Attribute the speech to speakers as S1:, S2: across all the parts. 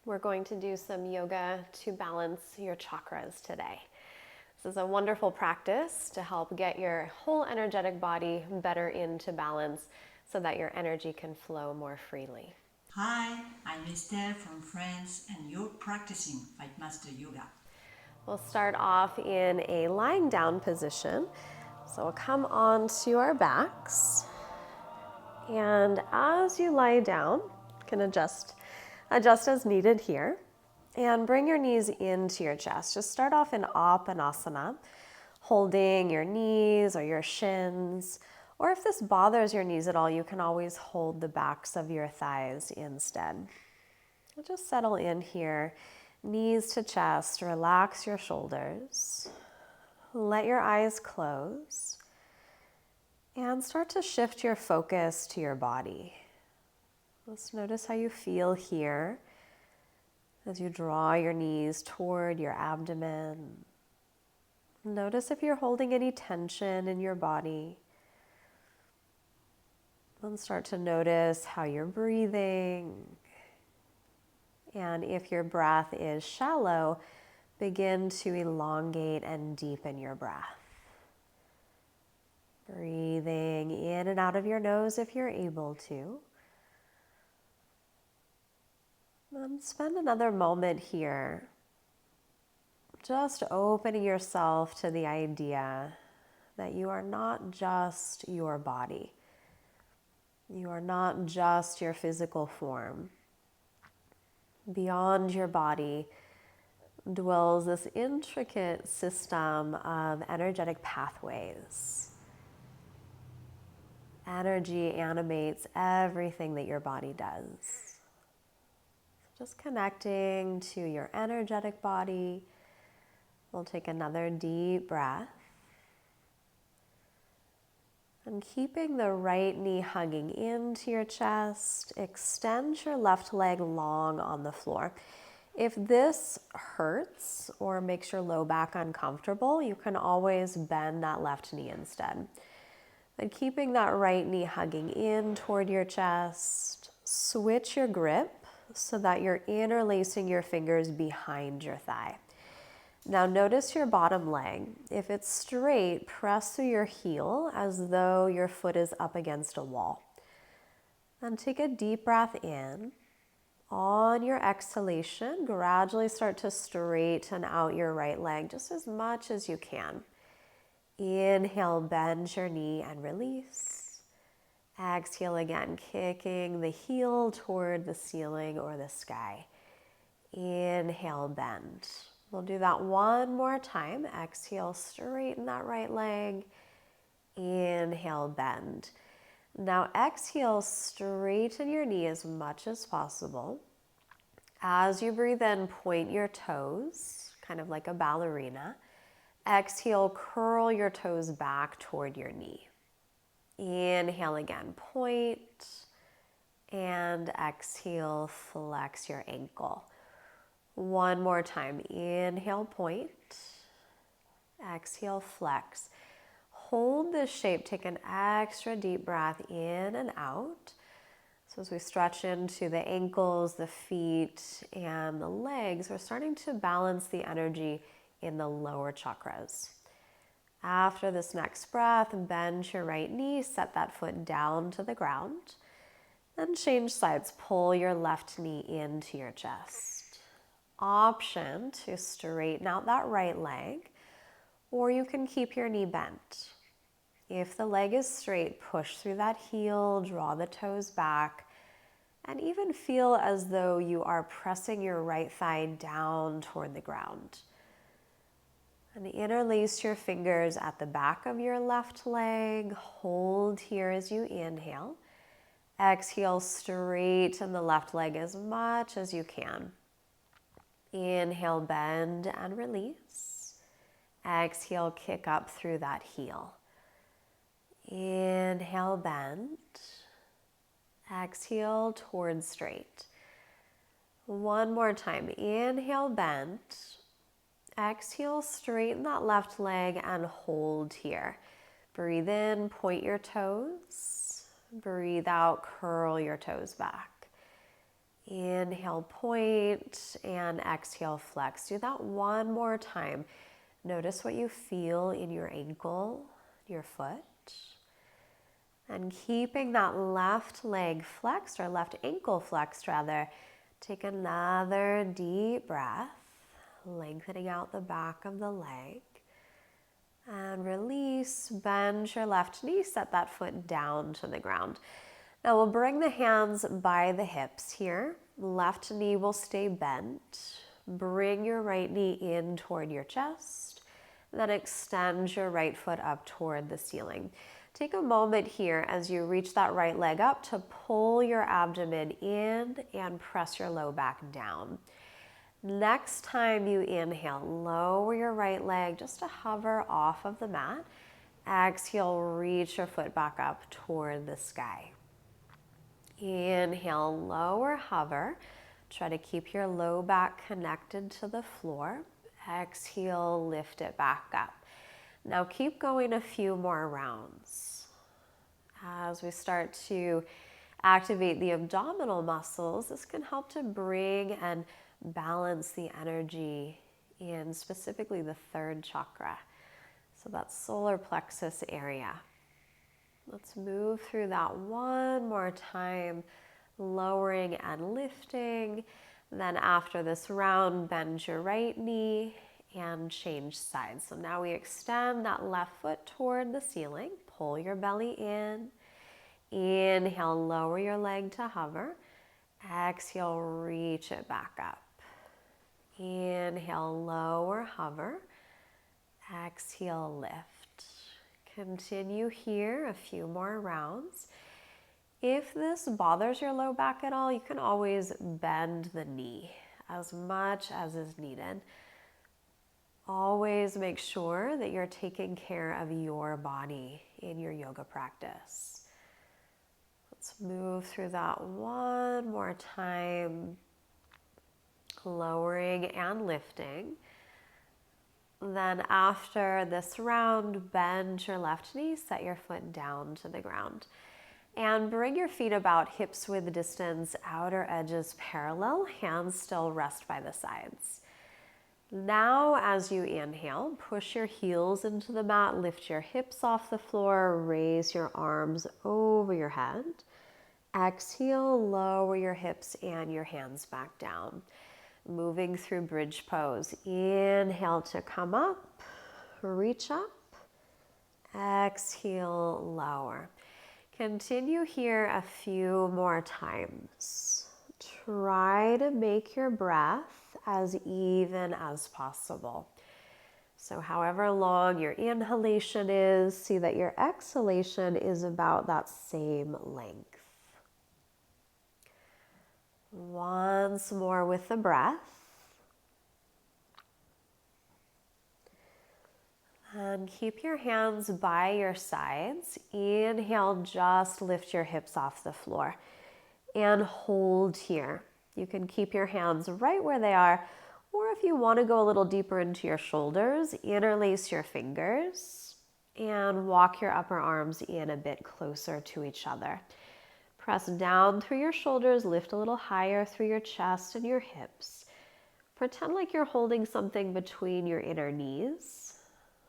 S1: we're going to do some yoga to balance your chakras today. This is a wonderful practice to help get your whole energetic body better into balance so that your energy can flow more freely.
S2: Hi, I'm Esther from France and you're practicing Fightmaster Yoga.
S1: We'll start off in a lying down position. So we'll come onto our backs. And as you lie down, you can adjust as needed here. And bring your knees into your chest. Just start off in Apanasana, holding your knees or your shins. Or if this bothers your knees at all, you can always hold the backs of your thighs instead. So just settle in here, knees to chest, relax your shoulders. Let your eyes close. And start to shift your focus to your body. Let's notice how you feel here as you draw your knees toward your abdomen. Notice if you're holding any tension in your body. Then start to notice how you're breathing. And if your breath is shallow, begin to elongate and deepen your breath. Breathing in and out of your nose if you're able to. And spend another moment here just opening yourself to the idea that you are not just your body. You are not just your physical form. Beyond your body dwells this intricate system of energetic pathways. Energy animates everything that your body does. Just connecting to your energetic body. We'll take another deep breath. And keeping the right knee hugging into your chest, extend your left leg long on the floor. If this hurts or makes your low back uncomfortable, you can always bend that left knee instead. But keeping that right knee hugging in toward your chest, switch your grip so that you're interlacing your fingers behind your thigh. Now notice your bottom leg. If it's straight, press through your heel as though your foot is up against a wall. Then take a deep breath in. On your exhalation, gradually start to straighten out your right leg just as much as you can. Inhale, bend your knee and release. Exhale again, kicking the heel toward the ceiling or the sky. Inhale, bend. We'll do that one more time. Exhale, straighten that right leg. Inhale, bend. Now exhale, straighten your knee as much as possible. As you breathe in, point your toes, kind of like a ballerina. Exhale, curl your toes back toward your knee. Inhale again, point. And exhale, flex your ankle. One more time. Inhale, point. Exhale, flex. Hold this shape. Take an extra deep breath in and out. So as we stretch into the ankles, the feet, and the legs, we're starting to balance the energy in the lower chakras. After this next breath, bend your right knee, set that foot down to the ground. Then change sides. Pull your left knee into your chest. Option to straighten out that right leg, or you can keep your knee bent. If the leg is straight, push through that heel, draw the toes back, and even feel as though you are pressing your right thigh down toward the ground. And interlace your fingers at the back of your left leg. Hold here as you inhale. Exhale, straighten the left leg as much as you can. Inhale, bend and release. Exhale, kick up through that heel. Inhale, bend. Exhale, towards straight. One more time. Inhale, bend. Exhale, straighten that left leg and hold here. Breathe in, point your toes. Breathe out, curl your toes back. Inhale, point, and exhale, flex. Do that one more time. Notice what you feel in your ankle, your foot. And keeping that left leg flexed, or left ankle flexed rather, take another deep breath, lengthening out the back of the leg. And release, bend your left knee, set that foot down to the ground. Now we'll bring the hands by the hips here. Left knee will stay bent. Bring your right knee in toward your chest. Then extend your right foot up toward the ceiling. Take a moment here as you reach that right leg up to pull your abdomen in and press your low back down. Next time you inhale, lower your right leg just to hover off of the mat. Exhale, reach your foot back up toward the sky. Inhale, lower, hover. Try to keep your low back connected to the floor. Exhale, lift it back up. Now keep going a few more rounds. As we start to activate the abdominal muscles, this can help to bring and balance the energy in specifically the third chakra. So that solar plexus area. Let's move through that one more time, lowering and lifting. Then after this round, bend your right knee and change sides. So now we extend that left foot toward the ceiling. Pull your belly in. Inhale, lower your leg to hover. Exhale, reach it back up. Inhale, lower, hover. Exhale, lift. Continue here a few more rounds. If this bothers your low back at all, you can always bend the knee as much as is needed. Always make sure that you're taking care of your body in your yoga practice. Let's move through that one more time, lowering and lifting. Then after this round, bend your left knee, set your foot down to the ground. And bring your feet about hips width distance, outer edges parallel, hands still rest by the sides. Now as you inhale, push your heels into the mat, lift your hips off the floor, raise your arms over your head. Exhale, lower your hips and your hands back down. Moving through bridge pose. Inhale to come up, reach up. Exhale, lower. Continue here a few more times. Try to make your breath as even as possible. So however long your inhalation is, see that your exhalation is about that same length. Once more with the breath. And keep your hands by your sides. Inhale, just lift your hips off the floor. And hold here. You can keep your hands right where they are, or if you want to go a little deeper into your shoulders, interlace your fingers and walk your upper arms in a bit closer to each other. Press down through your shoulders, lift a little higher through your chest and your hips. Pretend like you're holding something between your inner knees.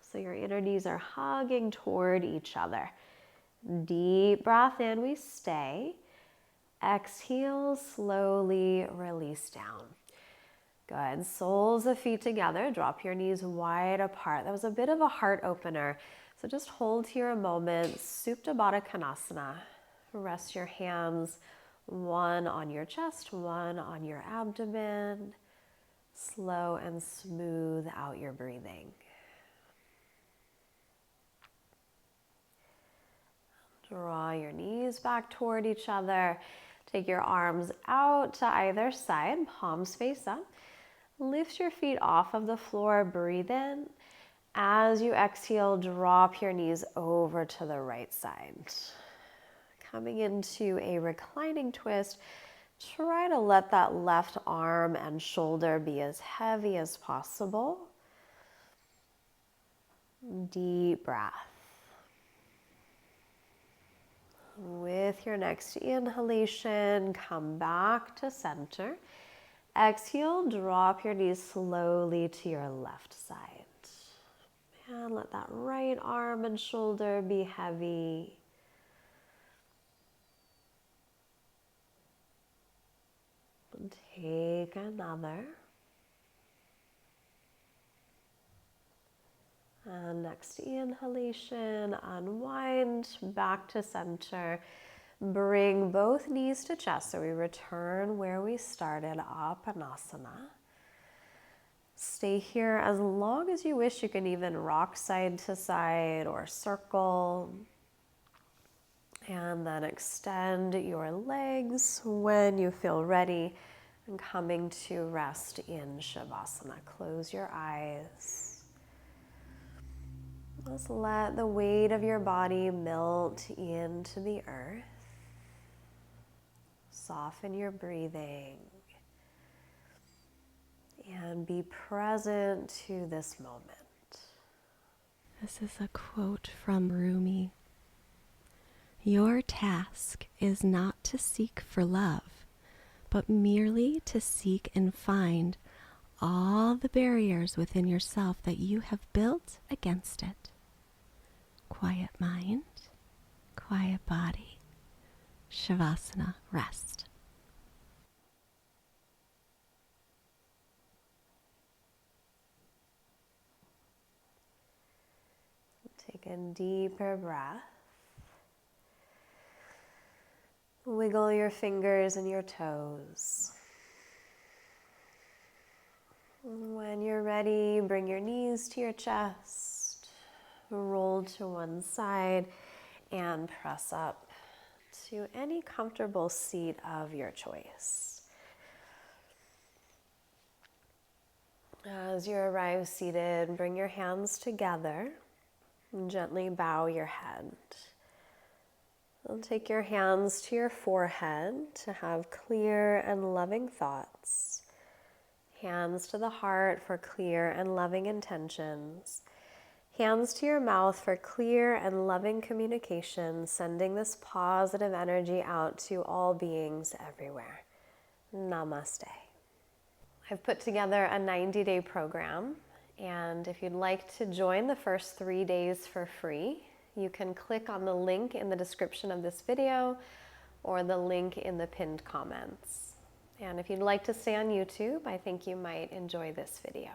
S1: So your inner knees are hugging toward each other. Deep breath in, we stay. Exhale, slowly release down. Good. Soles of feet together. Drop your knees wide apart. That was a bit of a heart opener. So just hold here a moment. Supta Baddha Konasana. Rest your hands, one on your chest, one on your abdomen. Slow and smooth out your breathing. Draw your knees back toward each other. Take your arms out to either side, palms face up. Lift your feet off of the floor, breathe in. As you exhale, drop your knees over to the right side. Coming into a reclining twist, try to let that left arm and shoulder be as heavy as possible. Deep breath. With your next inhalation, come back to center. Exhale, drop your knees slowly to your left side. And let that right arm and shoulder be heavy. And take another. And next inhalation, unwind back to center. Bring both knees to chest, so we return where we started, Apanasana. Stay here as long as you wish. You can even rock side to side or circle. And then extend your legs when you feel ready, and coming to rest in Savasana. Close your eyes. Just let the weight of your body melt into the earth. Soften your breathing. And be present to this moment.
S3: This is a quote from Rumi. Your task is not to seek for love, but merely to seek and find all the barriers within yourself that you have built against it. Quiet mind, quiet body, Savasana, rest.
S1: Take a deeper breath. Wiggle your fingers and your toes. When you're ready, bring your knees to your chest, roll to one side, and press up to any comfortable seat of your choice. As you arrive seated, bring your hands together and gently bow your head. And take your hands to your forehead to have clear and loving thoughts. Hands to the heart for clear and loving intentions. Hands to your mouth for clear and loving communication, sending this positive energy out to all beings everywhere. Namaste. I've put together a 90-day program, and if you'd like to join the first 3 days for free, you can click on the link in the description of this video or the link in the pinned comments. And if you'd like to stay on YouTube, I think you might enjoy this video.